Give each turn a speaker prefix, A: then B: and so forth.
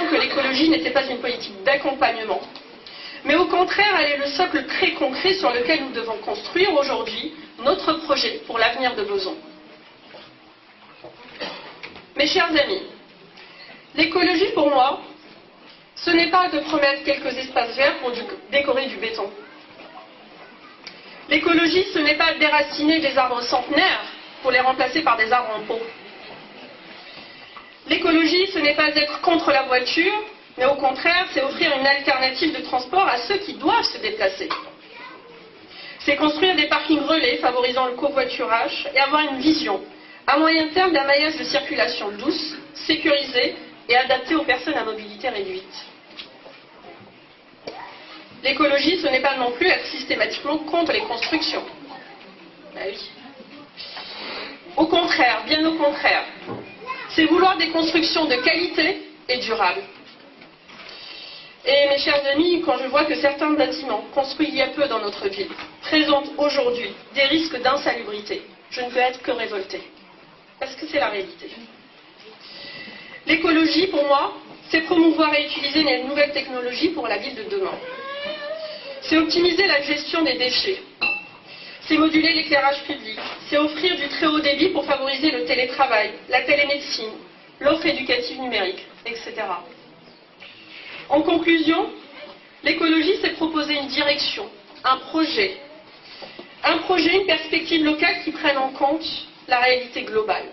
A: l'impression que l'écologie n'était pas une politique d'accompagnement, mais au contraire, elle est le socle très concret sur lequel nous devons construire aujourd'hui notre projet pour l'avenir de Besançon. Mes chers amis, l'écologie pour moi, ce n'est pas de promettre quelques espaces verts pour décorer du béton. L'écologie, ce n'est pas déraciner des arbres centenaires pour les remplacer par des arbres en pot. L'écologie, ce n'est pas être contre la voiture, mais au contraire, c'est offrir une alternative de transport à ceux qui doivent se déplacer. C'est construire des parkings relais favorisant le covoiturage et avoir une vision à moyen terme d'un maillage de circulation douce, sécurisé et adapté aux personnes à mobilité réduite. L'écologie, ce n'est pas non plus être systématiquement contre les constructions. Ben oui. Au contraire, bien au contraire, c'est vouloir des constructions de qualité et durables. Et mes chers amis, quand je vois que certains bâtiments construits il y a peu dans notre ville présentent aujourd'hui des risques d'insalubrité, je ne peux être que révoltée. Parce que c'est la réalité. L'écologie, pour moi, c'est promouvoir et utiliser les nouvelles technologies pour la ville de demain. C'est optimiser la gestion des déchets. C'est moduler l'éclairage public. C'est offrir du très haut débit pour favoriser le télétravail, la télémédecine, l'offre éducative numérique, etc. En conclusion, l'écologie, c'est proposer une direction, un projet, une perspective locale qui prenne en compte la réalité globale.